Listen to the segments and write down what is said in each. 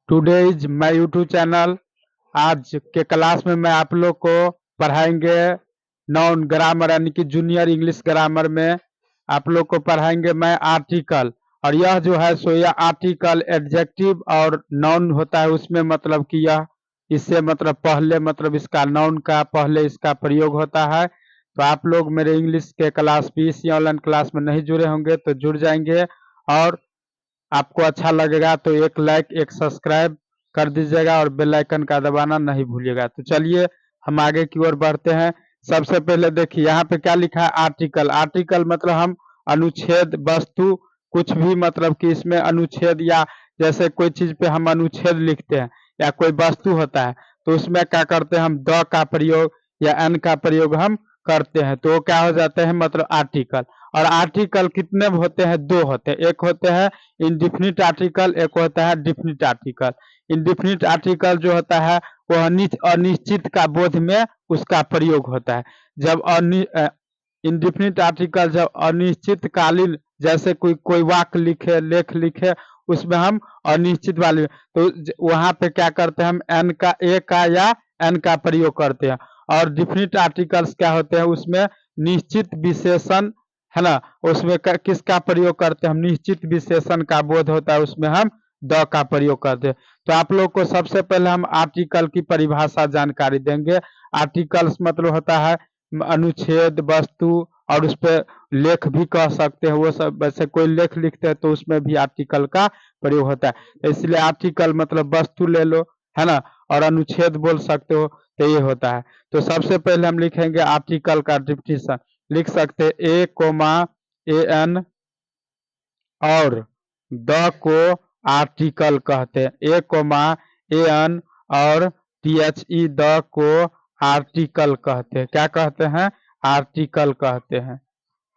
Today is my YouTube channel. आज के class में मैं आप लोग को पढ़ाएंगे नाउन ग्रामर यानी कि जूनियर इंग्लिश ग्रामर में आप लोग को पढ़ाएंगे मैं आर्टिकल। और यह जो है सो यह आर्टिकल एडजेक्टिव और नाउन होता है, उसमें मतलब कि यह इससे मतलब पहले मतलब इसका नाउन का पहले इसका प्रयोग होता है। तो आप लोग मेरे इंग्लिश के क्लास पीसी ऑनलाइन क्लास में नहीं जुड़े होंगे तो जुड़ जाएंगे, और आपको अच्छा लगेगा तो एक लाइक एक सब्सक्राइब कर दीजिएगा और बेल आइकन का दबाना नहीं भूलिएगा। तो चलिए हम आगे की ओर बढ़ते हैं। सबसे पहले देखिए यहाँ पे क्या लिखा है, आर्टिकल। आर्टिकल मतलब हम अनुच्छेद वस्तु कुछ भी मतलब कि इसमें अनुच्छेद या जैसे कोई चीज पे हम अनुच्छेद लिखते हैं या कोई वस्तु होता है तो उसमें क्या करते हैं हम द का प्रयोग या एन का प्रयोग हम करते हैं, तो वो क्या हो जाते हैं मतलब आर्टिकल। और आर्टिकल कितने होते हैं, दो होते हैं। एक होते हैं इंडिफिनिट आर्टिकल, एक होता है डिफिनिट आर्टिकल। इंडिफिनिट आर्टिकल जो होता है वह अनिश्चित का बोध में उसका प्रयोग होता है। जब इंडिफिनिट आर्टिकल जब अनिश्चित कालीन जैसे कोई वाक्य लिखे लेख लिखे उसमें हम अनिश्चित वाले तो वहां पे क्या करते हैं हम एन का ए का या एन का प्रयोग करते हैं। और डिफिनिट आर्टिकल्स क्या होते हैं उसमें निश्चित विशेषण है ना, उसमें किसका प्रयोग करते हैं हम निश्चित विशेषण का बोध होता है उसमें हम द का प्रयोग करते हैं। तो आप लोग को सबसे पहले हम आर्टिकल की परिभाषा जानकारी देंगे। आर्टिकल्स मतलब होता है अनुच्छेद वस्तु, और उस पर लेख भी कह सकते हैं, वो सब वैसे कोई लेख लिखते हैं तो उसमें भी आर्टिकल का प्रयोग होता है। तो इसलिए आर्टिकल मतलब वस्तु ले लो है ना, और अनुच्छेद बोल सकते हो, तो ये होता है। तो सबसे पहले हम लिखेंगे आर्टिकल का डिफिनीशन। लिख सकते ए कोमा ए एन और द को आर्टिकल कहते हैं। ए कोमा ए एन और टी एच ई द को आर्टिकल कहते हैं। क्या कहते हैं, आर्टिकल कहते हैं।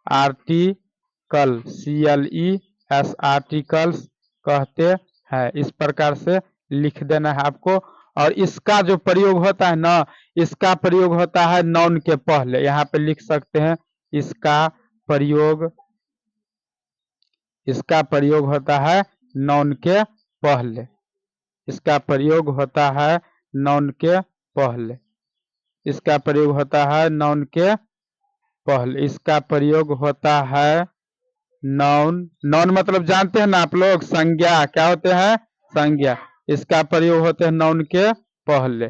आर्टिकल CLES आर्टिकल्स कहते हैं। इस प्रकार से लिख देना है आपको। और इसका जो प्रयोग होता है ना, इसका प्रयोग होता है नाउन के पहले। यहाँ पे लिख सकते हैं इसका प्रयोग होता है नाउन के पहले। इसका प्रयोग होता है नाउन के पहले। इसका प्रयोग होता है नाउन के पहले। इसका प्रयोग होता है नाउन मतलब जानते हैं ना आप लोग, संज्ञा। क्या होते हैं, संज्ञा। इसका प्रयोग होते हैं नाउन के पहले।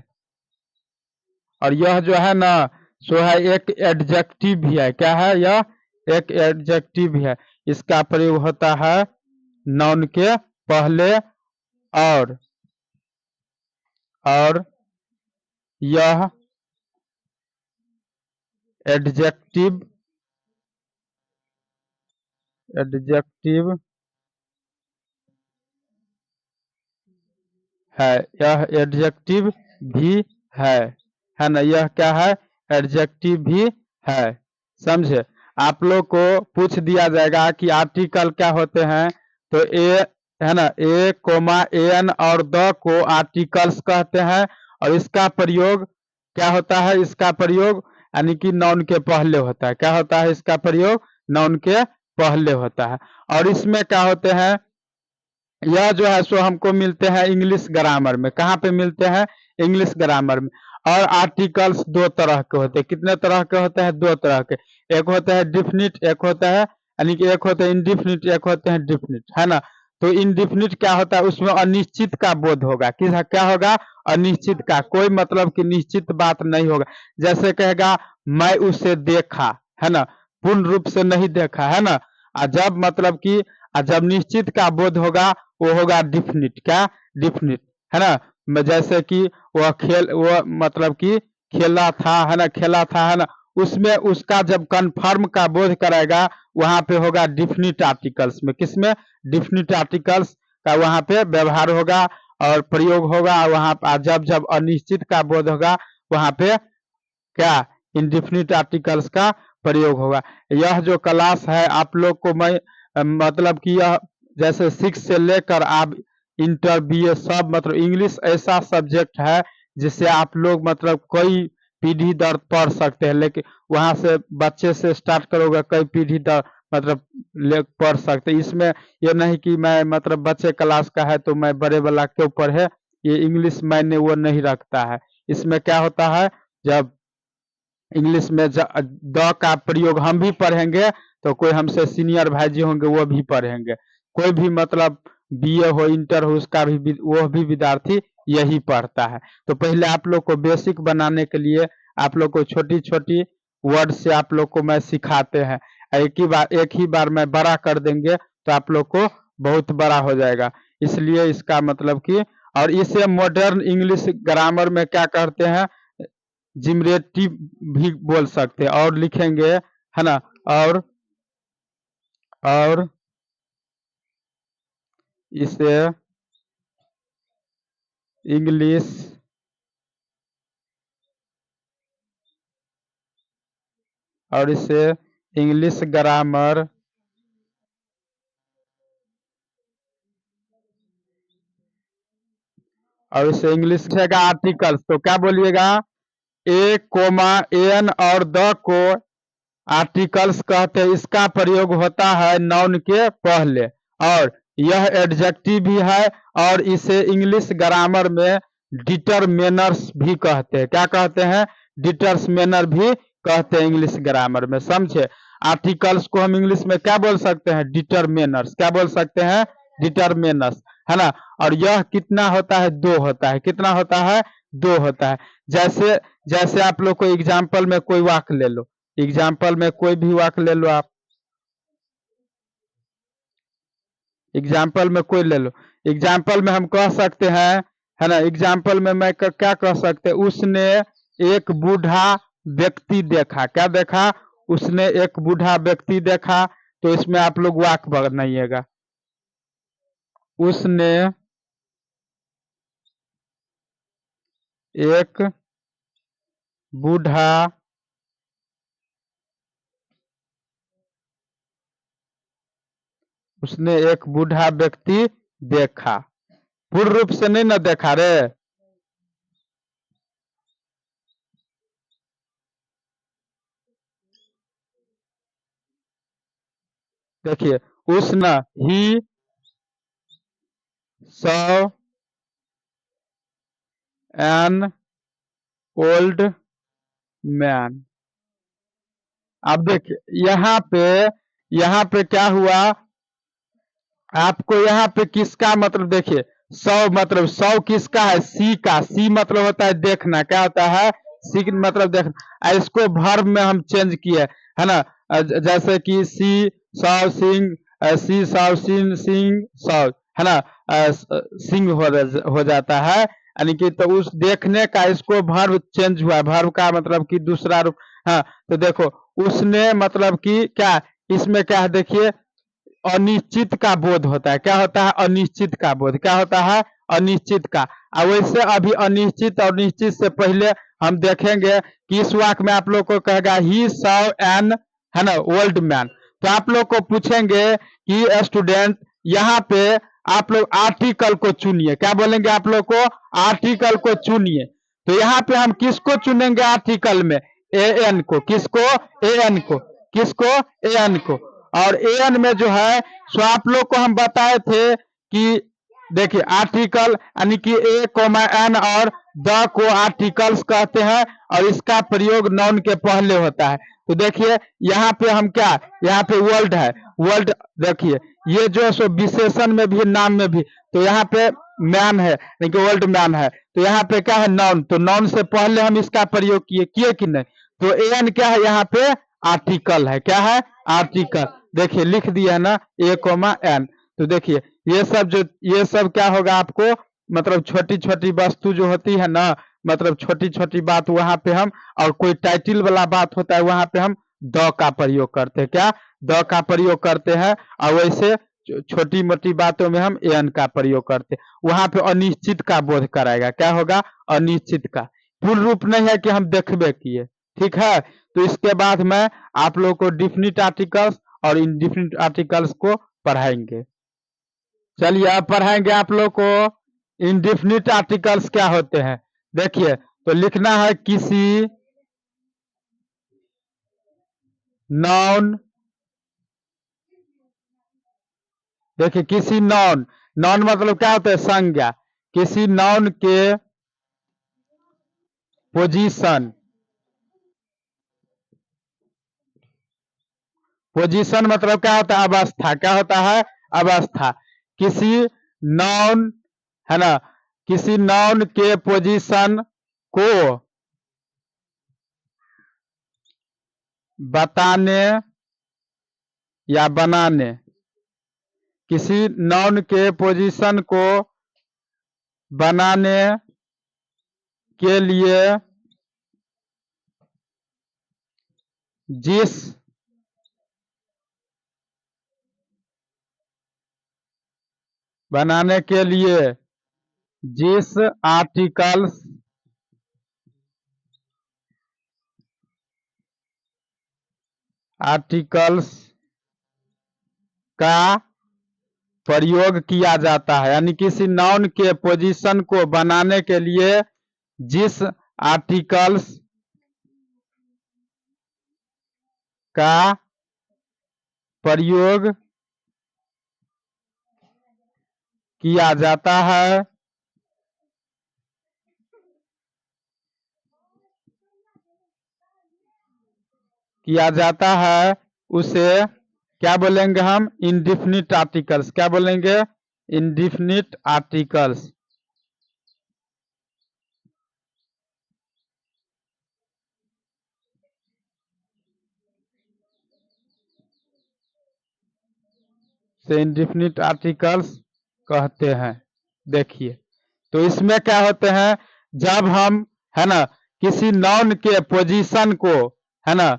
और यह जो है ना सो है एक एडजेक्टिव भी है। क्या है, यह एक एडजेक्टिव भी है। इसका प्रयोग होता है नाउन के पहले। और यह एडजेक्टिव है। यह एडजेक्टिव भी है ना। यह क्या है, एडजेक्टिव भी है। समझे। आप लोग को पूछ दिया जाएगा कि आर्टिकल क्या होते हैं, तो ए है ना, ए कोमा ए एन और द को आर्टिकल्स कहते हैं। और इसका प्रयोग क्या होता है, इसका प्रयोग यानी कि नाउन के पहले होता है। क्या होता है, इसका प्रयोग नाउन के पहले होता है। और इसमें क्या होते हैं, यह जो है सो हमको मिलते हैं इंग्लिश ग्रामर में। कहाँ पे मिलते हैं, इंग्लिश ग्रामर में। और आर्टिकल्स दो तरह के होते हैं। कितने तरह के होते हैं, दो तरह के। एक होता है डिफिनिट, एक होता है यानी कि एक होते हैं इंडिफिनिट, एक होते हैं डिफिनिट, है ना। तो इंडिफिनिट क्या होता है, उसमें अनिश्चित का बोध होगा। क्या होगा, अनिश्चित का, कोई मतलब कि निश्चित बात नहीं होगा। जैसे कहेगा मैं उसे देखा, है ना, पूर्ण रूप से नहीं देखा, है ना। जब मतलब कि जब निश्चित का बोध होगा वो होगा डिफिनिट। क्या, डिफिनिट, है ना। जैसे कि वो मतलब कि खेला था, है ना, खेला था, है ना। उसमें उसका जब कंफर्म का बोध कराएगा वहां पे होगा डिफिनिट आर्टिकल्स में। किसमें, डिफिनिट आर्टिकल्स का वहां पे व्यवहार होगा और प्रयोग होगा। वहां जब अनिश्चित का बोध होगा वहां पे क्या, इंडिफिनिट आर्टिकल्स का प्रयोग होगा। यह जो क्लास है आप लोग को मैं मतलब कि यह जैसे 6 से लेकर आप इंटर BA सब मतलब इंग्लिश ऐसा सब्जेक्ट है जिससे आप लोग मतलब कई पीढ़ी दर पढ़ सकते हैं। लेकिन वहां से बच्चे से स्टार्ट करोगे कई पीढ़ी दर मतलब ले पढ़ सकते। इसमें ये नहीं कि मैं मतलब बच्चे क्लास का है तो मैं बड़े वाला क्यों पढ़े, ये इंग्लिश मैंने वो नहीं रखता है। इसमें क्या होता है, जब इंग्लिश में द का प्रयोग हम भी पढ़ेंगे तो कोई हमसे सीनियर भाई जी होंगे वो भी पढ़ेंगे, कोई भी मतलब बीए हो इंटर हो उसका भी वो भी विद्यार्थी यही पढ़ता है। तो पहले आप लोग को बेसिक बनाने के लिए आप लोग को छोटी छोटी वर्ड से आप लोग को मैं सिखाते हैं। एक ही बार में बड़ा कर देंगे तो आप लोग को बहुत बड़ा हो जाएगा। इसलिए इसका मतलब कि, और इसे मॉडर्न इंग्लिश ग्रामर में क्या कहते हैं, जिमरेटिव भी बोल सकते हैं। और लिखेंगे है ना, और इसे इंग्लिश और इसे इंग्लिश ग्रामर और इसे इंग्लिश रहेगा आर्टिकल्स। तो क्या बोलिएगा, ए कोमा एन और द को आर्टिकल्स कहते हैं। इसका प्रयोग होता है नाउन के पहले, और यह एडजेक्टिव भी है, और इसे इंग्लिश ग्रामर में डिटरमिनर्स भी कहते हैं। क्या कहते हैं, डिटरमिनर भी कहते हैं इंग्लिश ग्रामर में, समझे। आर्टिकल्स को हम इंग्लिश में क्या बोल सकते हैं, डिटरमिनर्स। क्या बोल सकते हैं, डिटरमिनर्स, है ना। और यह कितना होता है, दो होता है। कितना होता है, दो होता है। जैसे जैसे आप लोग को एग्जाम्पल में कोई वाक्य ले लो, एग्जाम्पल में कोई भी वाक्य ले लो आप, एग्जाम्पल में कोई ले लो। एग्जाम्पल में हम कह सकते हैं, है ना, एग्जाम्पल में मैं क्या कह सकते हैं, उसने एक बूढ़ा व्यक्ति देखा। क्या देखा, उसने एक बूढ़ा व्यक्ति देखा। तो इसमें आप लोग वाक्य बनाइएगा, उसने एक बूढ़ा उसने एक बूढ़ा व्यक्ति देखा। पूर्ण रूप से नहीं ना देखा रे, देखिए, उसने he saw an old man. अब देखिए यहाँ पे क्या हुआ, आपको यहाँ पे किसका मतलब देखिए, सौ मतलब सौ किसका है, सी का। सी मतलब होता है देखना। क्या होता है, सी मतलब देखना। इसको वर्ब में हम चेंज किए, है ना। जैसे कि सी सौ सिंह, सी सौ सिंह सिंह सौ, है ना। सिंह हो जाता है, यानी कि तो उस देखने का इसको वर्ब चेंज हुआ। वर्ब का मतलब कि दूसरा रूप। हाँ, तो देखो, उसने मतलब कि क्या, इसमें क्या है देखिए, अनिश्चित का बोध होता है। क्या होता है, अनिश्चित का बोध। क्या होता है, अनिश्चित का। और वैसे अभी अनिश्चित और निश्चित से पहले हम देखेंगे कि इस वाक्य में आप लोग को कहेगा ही सॉ एन, है ना, ओल्ड मैन। तो आप लोग को पूछेंगे कि स्टूडेंट यहाँ पे आप लोग आर्टिकल को चुनिए। क्या बोलेंगे आप लोग को, आर्टिकल को चुनिए। तो यहाँ पे हम किसको चुनेंगे आर्टिकल में, ए एन को। किसको, ए एन को। किसको, ए एन को। और एन में जो है सो आप लोग को हम बताए थे कि देखिए, आर्टिकल यानी कि ए कोमा एन और द को आर्टिकल्स कहते हैं, और इसका प्रयोग नाउन के पहले होता है। तो देखिए यहाँ पे हम क्या, यहाँ पे वर्ल्ड है, वर्ल्ड। देखिए ये जो सो विशेषण में भी नाम में भी, तो यहाँ पे मैन है, यानी कि वर्ल्ड मैन है। तो यहाँ पे क्या है, नाउन। तो नाउन से पहले हम इसका प्रयोग किए किए कि नहीं। तो एन क्या है, यहाँ पे आर्टिकल है। क्या है, आर्टिकल। देखिए लिख दिया है ना, ए कोमा एन। तो देखिए ये सब क्या होगा आपको, मतलब छोटी छोटी वस्तु जो होती है ना, मतलब छोटी छोटी बात वहां पे हम, और कोई टाइटल वाला बात होता है वहां पे हम द का प्रयोग करते हैं। क्या, द का प्रयोग करते हैं। और वैसे छोटी मोटी बातों में हम एन का प्रयोग करते हैं। वहां पे अनिश्चित का बोध कराएगा। क्या होगा, अनिश्चित का। पूर्ण रूप नहीं है कि हम देखबे किए, ठीक है। तो इसके बाद में आप लोग को डिफिनिट आर्टिकल्स और इनडिफिनिट आर्टिकल्स को पढ़ाएंगे। चलिए अब पढ़ाएंगे आप लोग को इनडिफिनिट आर्टिकल्स क्या होते हैं। देखिए, तो लिखना है किसी नाउन देखिए किसी नॉन, नॉन मतलब क्या होता है? संज्ञा। किसी नॉन के पोजीशन, पोजीशन मतलब क्या होता है? अवस्था। क्या होता है? अवस्था। किसी नॉन, है ना, किसी नॉन के पोजीशन को बताने या बनाने, किसी नॉन के पोजीशन को बनाने के लिए जिस बनाने के लिए जिस आर्टिकल्स आर्टिकल्स का प्रयोग किया जाता है, यानी किसी नाउन के पोजीशन को बनाने के लिए जिस आर्टिकल्स का प्रयोग किया जाता है उसे क्या बोलेंगे हम? Indefinite articles. क्या बोलेंगे? Indefinite articles. से इंडिफिनिट आर्टिकल्स कहते हैं। देखिए, तो इसमें क्या होते हैं? जब हम, है ना, किसी नाउन के पोजीशन को, है ना,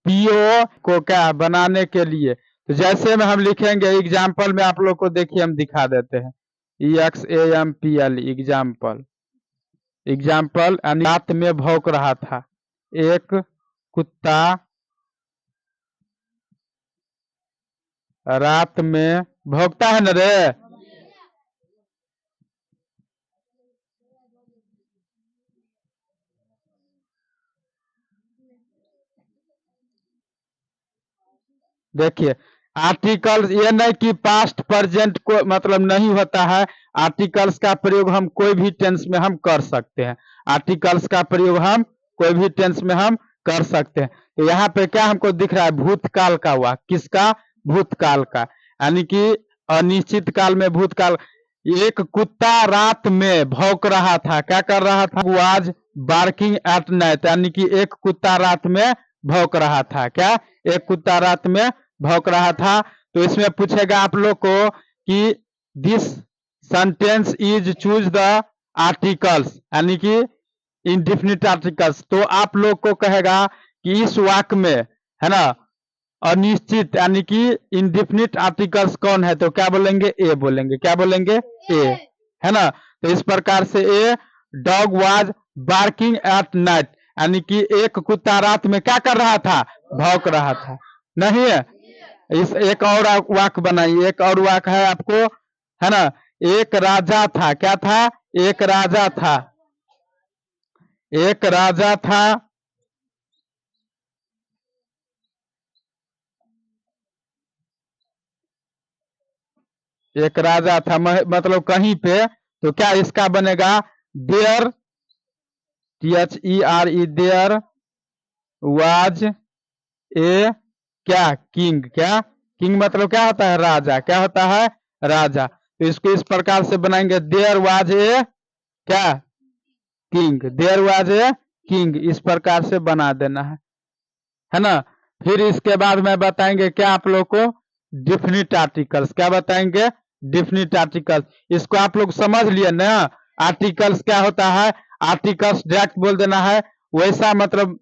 पीओ को क्या बनाने के लिए, तो जैसे में हम लिखेंगे एग्जाम्पल में, आप लोग को देखिए हम दिखा देते हैं। EXAMPL example. एग्जाम्पल रात में भौंक रहा था एक कुत्ता, रात में भौंकता है ना रे। देखिए, आर्टिकल्स ये नहीं कि पास्ट प्रेजेंट को मतलब नहीं होता है। आर्टिकल्स का प्रयोग हम कोई भी टेंस में हम कर सकते हैं। आर्टिकल्स का प्रयोग हम कोई भी टेंस में हम कर सकते हैं। तो यहाँ पे क्या हमको दिख रहा है? भूतकाल का हुआ। किसका? भूतकाल का। यानी कि अनिश्चित काल में भूतकाल। एक कुत्ता रात में भौंक रहा था। क्या कर रहा था? वाज बार्किंग एट नाइट, यानी कि एक कुत्ता रात में भौंक रहा था। क्या? एक कुत्ता रात में भौंक रहा था। तो इसमें पूछेगा आप लोग को कि this sentence is choose the articles, यानी कि इंडिफिनिट आर्टिकल्स। तो आप लोग को कहेगा कि इस वाक्य में, है ना, अनिश्चित यानी कि इंडिफिनिट आर्टिकल्स कौन है? तो क्या बोलेंगे? ए बोलेंगे। क्या बोलेंगे? ए, है ना। तो इस प्रकार से a, dog was barking at night, यानी कि एक कुत्ता रात में क्या कर रहा था? भौंक रहा था। नहीं है? इस एक और वाक्य बनाइए। एक और वाक्य है आपको, है ना। एक राजा था। क्या था? एक राजा था। एक राजा था। एक राजा था मतलब कहीं पे, तो क्या इसका बनेगा? There, THERE, there was a क्या? किंग। क्या? किंग मतलब क्या होता है? राजा। क्या होता है? राजा। तो इसको इस प्रकार से बनाएंगे, देयर वाज ए क्या? King. There was a king. इस प्रकार से बना देना है ना। फिर इसके बाद में बताएंगे क्या आप लोग को? Definite articles. क्या बताएंगे? Definite articles. इसको आप लोग समझ लिए ना? आर्टिकल्स क्या होता है? आर्टिकल्स डायरेक्ट बोल देना है। वैसा मतलब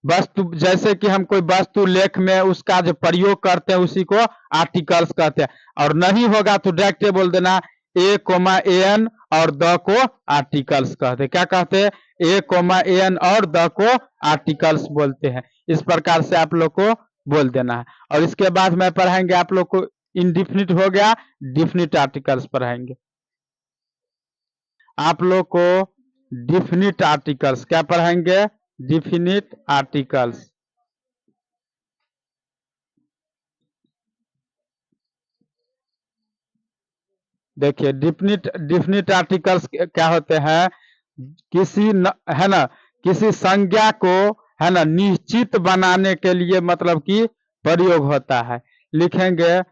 वस्तु, जैसे कि हम कोई वस्तु लेख में उसका जो प्रयोग करते हैं उसी को आर्टिकल्स कहते हैं। और नहीं होगा तो डायरेक्ट बोल देना ए कोमा एन और द को आर्टिकल्स कहते हैं। क्या कहते हैं? ए कोमा एन और द को आर्टिकल्स बोलते हैं। इस प्रकार से आप लोग को बोल देना है। और इसके बाद में पढ़ाएंगे आप लोग को, इनडिफिनिट हो गया, डिफिनिट आर्टिकल्स पढ़ाएंगे आप लोग को। डिफिनिट आर्टिकल्स क्या पढ़ाएंगे? Definite articles. देखिए डिफिनिट आर्टिकल्स क्या होते हैं, है ना, किसी संज्ञा को, है ना, निश्चित बनाने के लिए मतलब कि प्रयोग होता है। लिखेंगे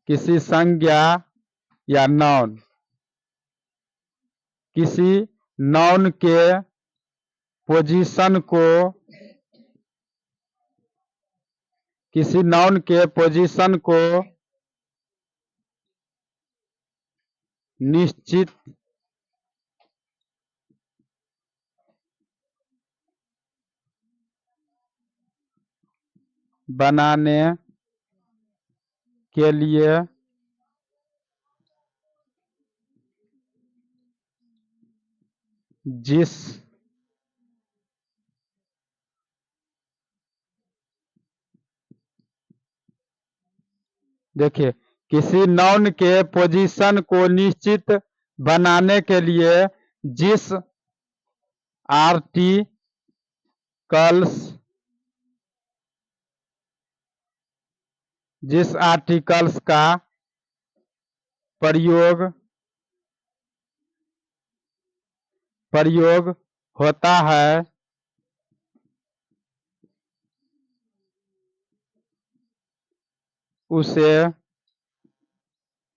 किसी संज्ञा या नाउन, किसी नाउन के पोजीशन को, किसी नाउन के पोजीशन को निश्चित बनाने के लिए जिस देखिए किसी नाउन के पोजीशन को निश्चित बनाने के लिए जिस आर्टिकल्स का प्रयोग होता है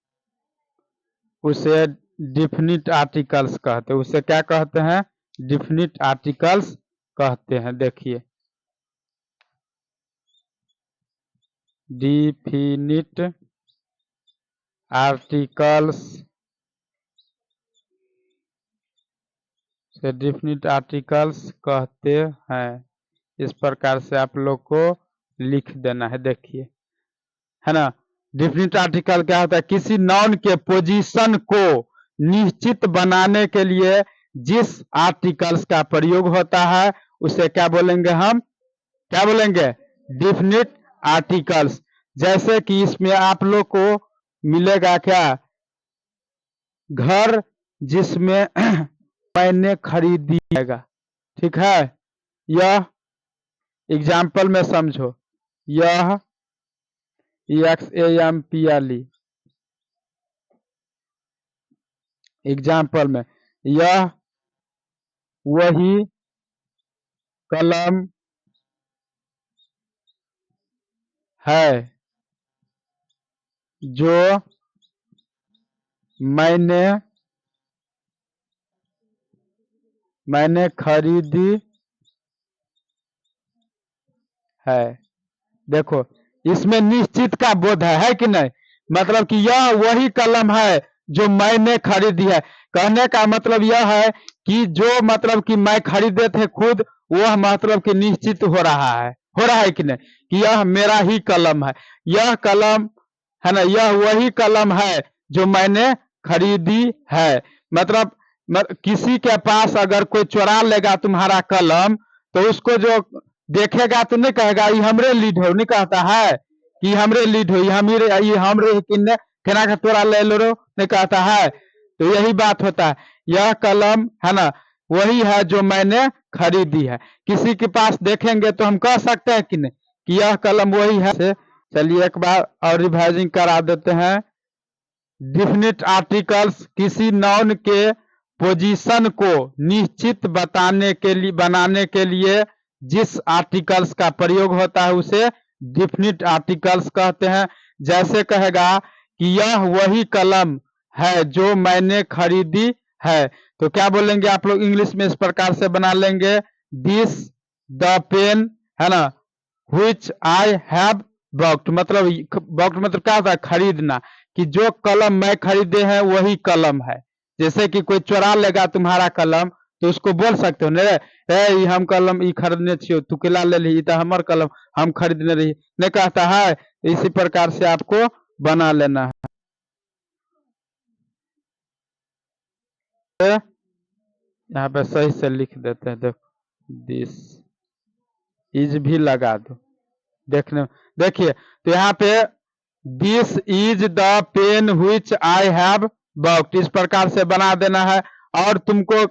उसे डिफिनिट आर्टिकल्स कहते हैं। उसे क्या कहते हैं? डिफिनिट आर्टिकल्स कहते हैं। देखिए डिफिनिट आर्टिकल्स से डिफिनिट आर्टिकल्स कहते हैं। इस प्रकार से आप लोग को लिख देना है। देखिए, है ना, डिफिनिट आर्टिकल क्या होता है? किसी नाउन के पोजीशन को निश्चित बनाने के लिए जिस आर्टिकल्स का प्रयोग होता है उसे क्या बोलेंगे? हम क्या बोलेंगे? Definite articles. जैसे कि इसमें आप लोग को मिलेगा क्या? घर जिसमें मैंने खरीदी है। ठीक है, यह एग्जाम्पल में समझो। यह EXAMPLE एग्जाम्पल में, यह वही कलम है जो मैंने खरीदी है। देखो, इसमें निश्चित का बोध है कि नहीं? मतलब कि यह वही कलम है जो मैंने खरीदी है। कहने का मतलब यह है कि जो मतलब कि मैं खरीदे थे खुद, वह मतलब कि निश्चित हो रहा है कि नहीं, कि यह मेरा ही कलम है। यह कलम, है ना, यह वही कलम है जो मैंने खरीदी है। मतलब किसी के पास अगर कोई चुरा लेगा तुम्हारा कलम, तो उसको जो देखेगा तो नहीं कहेगा ये हमरे लीड हो, नहीं कहता है कि हमरे लीड हो, ये हमरे किन्ने केना का तोरा ले लो, नहीं कहता है। तो यही बात होता है, यह कलम, है ना, वही है जो मैंने खरीदी है। किसी के पास देखेंगे तो हम कह सकते हैं कि नहीं कि यह कलम वही है। चलिए एक बार और रिवाइजिंग करा देते हैं। डिफिनिट आर्टिकल्स किसी नाउन के पोजीशन को निश्चित बनाने के लिए जिस आर्टिकल्स का प्रयोग होता है उसे डिफिनिट आर्टिकल्स कहते हैं। जैसे कहेगा कि यह वही कलम है जो मैंने खरीदी है, तो क्या बोलेंगे आप लोग इंग्लिश में? इस प्रकार से बना लेंगे, दिस द पेन, है ना, which I have bought। मतलब bought मतलब क्या होता है? खरीदना, कि जो कलम मैं खरीदे हैं वही कलम है। जैसे कि कोई चुरा लेगा तुम्हारा कलम, तो उसको बोल सकते हो ने, हम कलम खरीदने छियो, तू केला ले ली, तो हमर कलम हम खरीदने रही, नहीं कहता है। इसी प्रकार से आपको बना लेना है। यहाँ पे सही से लिख देते हैं। देखो, दिस इज भी लगा दो देखने। देखिए, तो यहाँ पे this is the pen which I have boxed, इस प्रकार से बना देना है। और तुमको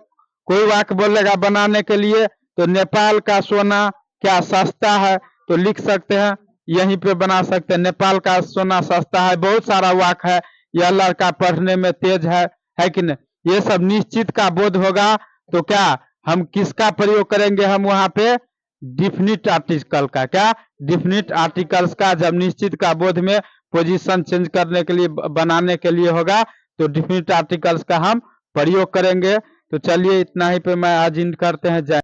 कोई वाक्य बोलेगा बनाने के लिए, तो नेपाल का सोना क्या सस्ता है, तो लिख सकते हैं यहीं पे बना सकते हैं। नेपाल का सोना सस्ता है, बहुत सारा वाक है, यह लड़का पढ़ने में तेज है कि नहीं। ये सब निश्चित का बोध होगा तो क्या हम किसका प्रयोग करेंगे, हम वहां पे डिफिनिट आर्टिकल का, क्या डिफिनिट आर्टिकल्स का। जब निश्चित का बोध में पोजीशन चेंज करने के लिए बनाने के लिए होगा तो डिफिनिट आर्टिकल्स का हम प्रयोग करेंगे। तो चलिए इतना ही पे मैं आज इंड करते हैं। जय